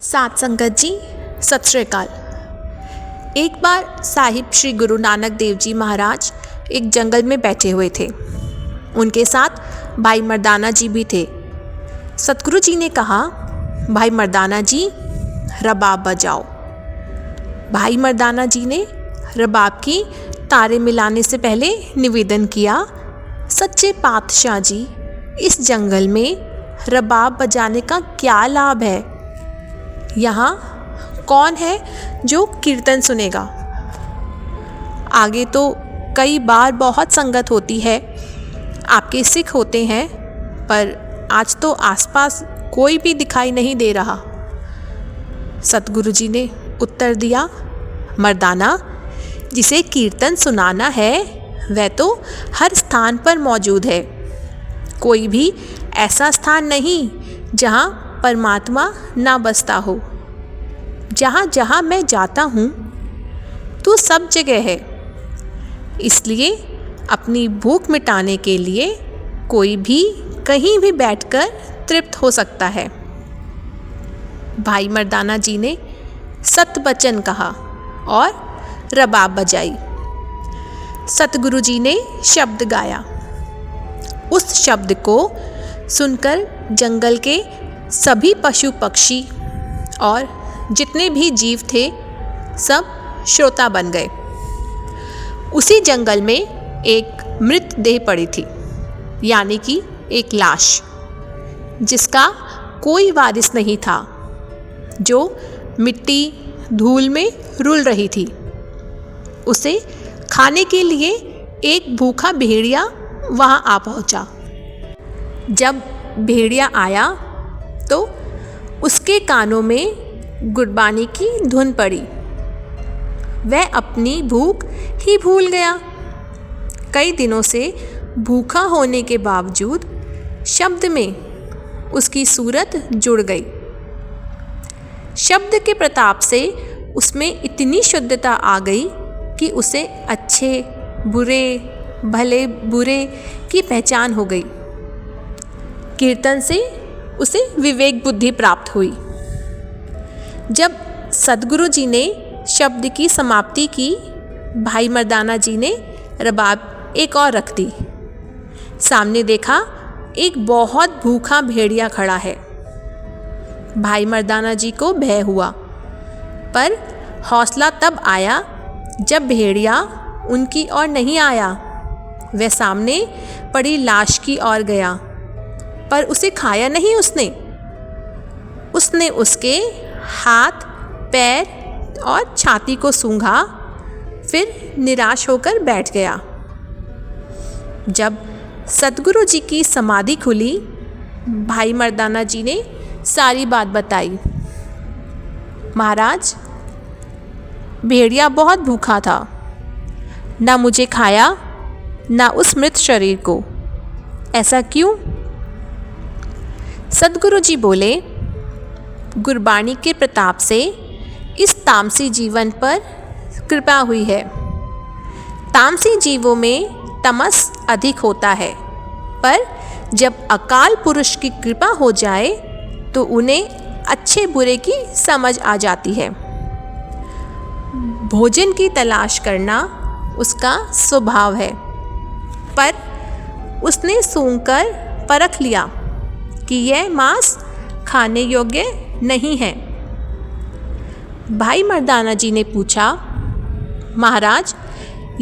साथ संगत जी, सत श्री अकाल। एक बार साहिब श्री गुरु नानक देव जी महाराज एक जंगल में बैठे हुए थे। उनके साथ भाई मर्दाना जी भी थे। सतगुरु जी ने कहा, भाई मर्दाना जी रबाब बजाओ। भाई मर्दाना जी ने रबाब की तारे मिलाने से पहले निवेदन किया, सच्चे पातशाह जी, इस जंगल में रबाब बजाने का क्या लाभ है? यहाँ कौन है जो कीर्तन सुनेगा? आगे तो कई बार बहुत संगत होती है, आपके सिख होते हैं, पर आज तो आसपास कोई भी दिखाई नहीं दे रहा। सतगुरु जी ने उत्तर दिया, मर्दाना, जिसे कीर्तन सुनाना है वह तो हर स्थान पर मौजूद है। कोई भी ऐसा स्थान नहीं जहाँ परमात्मा ना बसता हो। जहाँ जहाँ मैं जाता हूँ तू सब जगह है। इसलिए अपनी भूख मिटाने के लिए कोई भी कहीं भी बैठकर तृप्त हो सकता है। भाई मर्दाना जी ने सत वचन कहा और रबाब बजाई। सतगुरु जी ने शब्द गाया। उस शब्द को सुनकर जंगल के सभी पशु पक्षी और जितने भी जीव थे सब श्रोता बन गए। उसी जंगल में एक मृत देह पड़ी थी, यानी कि एक लाश, जिसका कोई वारिस नहीं था, जो मिट्टी धूल में रुल रही थी। उसे खाने के लिए एक भूखा भेड़िया वहाँ आ पहुँचा। जब भेड़िया आया तो उसके कानों में गुरबानी की धुन पड़ी। वह अपनी भूख ही भूल गया। कई दिनों से भूखा होने के बावजूद शब्द में उसकी सूरत जुड़ गई। शब्द के प्रताप से उसमें इतनी शुद्धता आ गई कि उसे अच्छे बुरे, भले बुरे की पहचान हो गई। कीर्तन से उसे विवेक बुद्धि प्राप्त हुई। जब सद्गुरु जी ने शब्द की समाप्ति की, भाई मर्दाना जी ने रबाब एक और रख दी। सामने देखा एक बहुत भूखा भेड़िया खड़ा है। भाई मर्दाना जी को भय हुआ, पर हौसला तब आया जब भेड़िया उनकी ओर नहीं आया। वह सामने पड़ी लाश की ओर गया, पर उसे खाया नहीं उसने उसके हाथ, पैर और छाती को सूंघा, फिर निराश होकर बैठ गया। जब सतगुरु जी की समाधि खुली, भाई मर्दाना जी ने सारी बात बताई। महाराज, भेड़िया बहुत भूखा था, ना मुझे खाया ना उस मृत शरीर को। ऐसा क्यों? सद्गुरु जी बोले, गुरबाणी के प्रताप से इस तामसी जीवन पर कृपा हुई है। तामसी जीवों में तमस अधिक होता है, पर जब अकाल पुरुष की कृपा हो जाए तो उन्हें अच्छे बुरे की समझ आ जाती है। भोजन की तलाश करना उसका स्वभाव है, पर उसने सूंघकर परख लिया कि यह मांस खाने योग्य नहीं है। भाई मर्दाना जी ने पूछा, महाराज,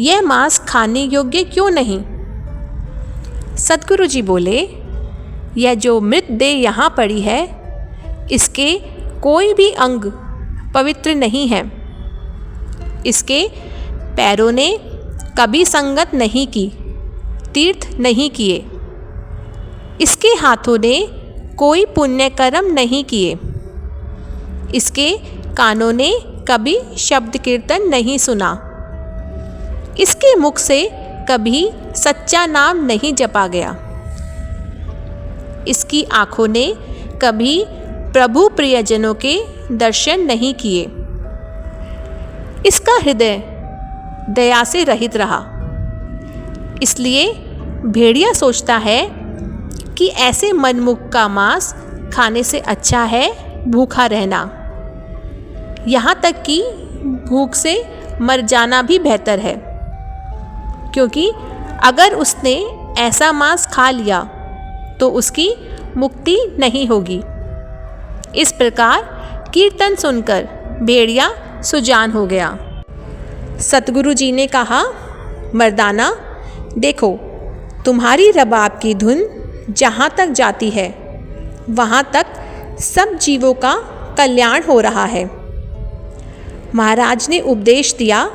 यह मांस खाने योग्य क्यों नहीं? सतगुरु जी बोले, यह जो मृत देह यहाँ पड़ी है, इसके कोई भी अंग पवित्र नहीं है। इसके पैरों ने कभी संगत नहीं की, तीर्थ नहीं किए। इसके हाथों ने कोई पुण्य कर्म नहीं किए। इसके कानों ने कभी शब्द कीर्तन नहीं सुना। इसके मुख से कभी सच्चा नाम नहीं जपा गया। इसकी आँखों ने कभी प्रभु प्रियजनों के दर्शन नहीं किए। इसका हृदय दया से रहित रहा। इसलिए भेड़िया सोचता है कि ऐसे मनमुख का मांस खाने से अच्छा है भूखा रहना। यहाँ तक कि भूख से मर जाना भी बेहतर है, क्योंकि अगर उसने ऐसा मांस खा लिया तो उसकी मुक्ति नहीं होगी। इस प्रकार कीर्तन सुनकर भेड़िया सुजान हो गया। सतगुरु जी ने कहा, मर्दाना देखो, तुम्हारी रबाब की धुन जहाँ तक जाती है वहाँ तक सब जीवों का कल्याण हो रहा है। महाराज ने उपदेश दिया,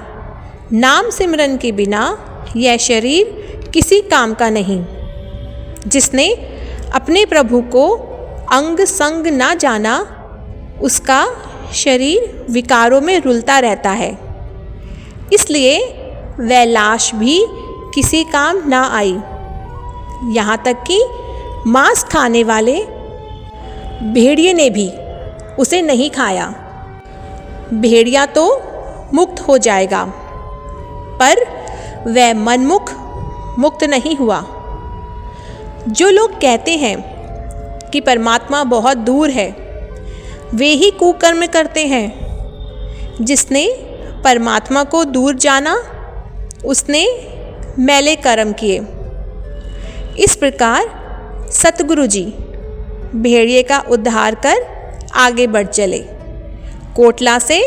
नाम सिमरन के बिना यह शरीर किसी काम का नहीं। जिसने अपने प्रभु को अंग संग ना जाना, उसका शरीर विकारों में रुलता रहता है। इसलिए वह लाश भी किसी काम ना आई। यहाँ तक कि मांस खाने वाले भेड़िए ने भी उसे नहीं खाया। भेड़िया तो मुक्त हो जाएगा, पर वह मनमुख मुक्त नहीं हुआ। जो लोग कहते हैं कि परमात्मा बहुत दूर है, वे ही कुकर्म करते हैं। जिसने परमात्मा को दूर जाना, उसने मैले कर्म किए। इस प्रकार सतगुरु जी भेड़िए का उद्धार कर आगे बढ़ चले, कोटला से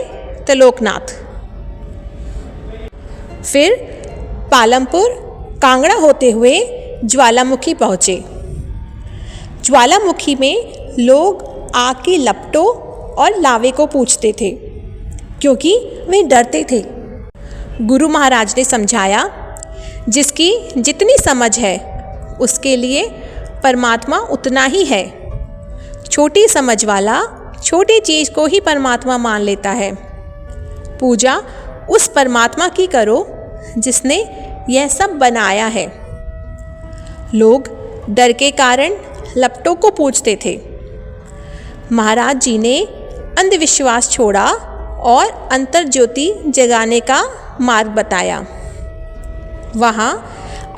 त्रिलोकनाथ। फिर पालमपुर कांगड़ा होते हुए ज्वालामुखी पहुँचे। ज्वालामुखी में लोग आग की लपटों और लावे को पूछते थे, क्योंकि वे डरते थे। गुरु महाराज ने समझाया, जिसकी जितनी समझ है उसके लिए परमात्मा उतना ही है। छोटी समझ वाला छोटी चीज़ को ही परमात्मा मान लेता है। पूजा उस परमात्मा की करो जिसने यह सब बनाया है। लोग डर के कारण लपटों को पूछते थे। महाराज जी ने अंधविश्वास छोड़ा और अंतर ज्योति जगाने का मार्ग बताया। वहाँ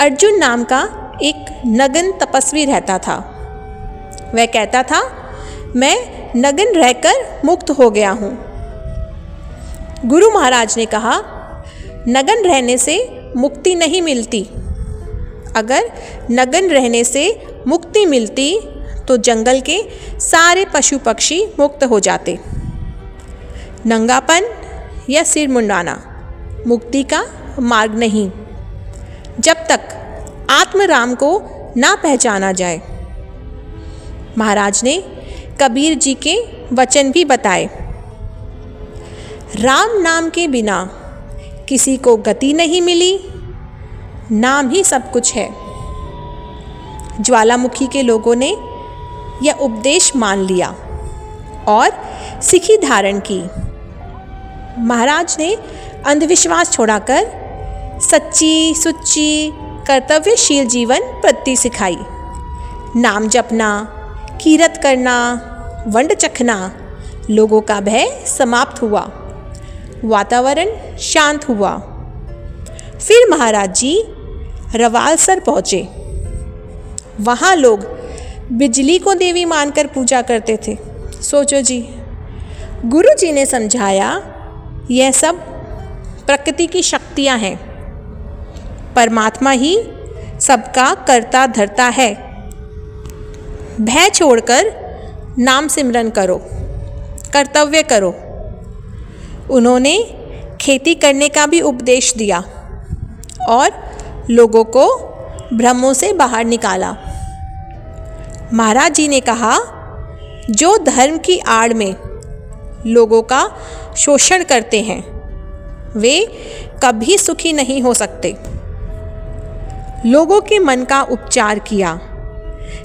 अर्जुन नाम का एक नगन तपस्वी रहता था। वह कहता था, मैं नगन रहकर मुक्त हो गया हूँ। गुरु महाराज ने कहा, नगन रहने से मुक्ति नहीं मिलती। अगर नगन रहने से मुक्ति मिलती तो जंगल के सारे पशु पक्षी मुक्त हो जाते। नंगापन या सिर मुंडाना मुक्ति का मार्ग नहीं, जब तक आत्मराम को ना पहचाना जाए। महाराज ने कबीर जी के वचन भी बताए, राम नाम के बिना किसी को गति नहीं मिली, नाम ही सब कुछ है। ज्वालामुखी के लोगों ने यह उपदेश मान लिया और सिखी धारण की। महाराज ने अंधविश्वास छोड़ाकर सच्ची सुच्ची कर्तव्यशील जीवन पद्धति सिखाई। नाम जपना, कीरत करना, वंड चखना, लोगों का भय समाप्त हुआ, वातावरण शांत हुआ। फिर महाराज जी रवालसर पहुँचे। वहाँ लोग बिजली को देवी मानकर पूजा करते थे। सोचो जी, गुरु जी ने समझाया, यह सब प्रकृति की शक्तियाँ हैं। परमात्मा ही सबका करता धरता है। भय छोड़कर नाम सिमरन करो, कर्तव्य करो। उन्होंने खेती करने का भी उपदेश दिया और लोगों को भ्रमों से बाहर निकाला। महाराज जी ने कहा, जो धर्म की आड़ में लोगों का शोषण करते हैं, वे कभी सुखी नहीं हो सकते। लोगों के मन का उपचार किया,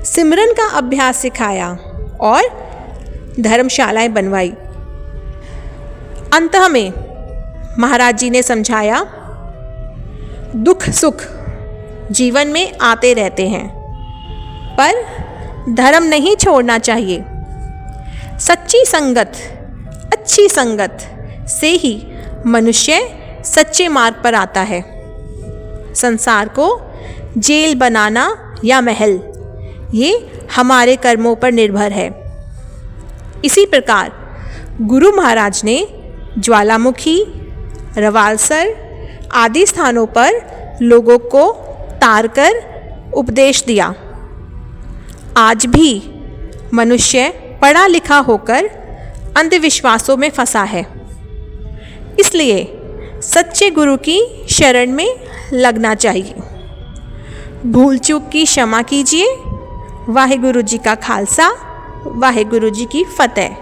सिमरन का अभ्यास सिखाया और धर्मशालाएं बनवाई। अंत में महाराज जी ने समझाया, दुख सुख जीवन में आते रहते हैं, पर धर्म नहीं छोड़ना चाहिए। सच्ची संगत, अच्छी संगत से ही मनुष्य सच्चे मार्ग पर आता है। संसार को जेल बनाना या महल, ये हमारे कर्मों पर निर्भर है। इसी प्रकार गुरु महाराज ने ज्वालामुखी, रवालसर आदि स्थानों पर लोगों को तारकर उपदेश दिया। आज भी मनुष्य पढ़ा लिखा होकर अंधविश्वासों में फंसा है, इसलिए सच्चे गुरु की शरण में लगना चाहिए। भूल चूक की क्षमा कीजिए। वाहेगुरु जी का खालसा, वाहेगुरु जी की फतेह।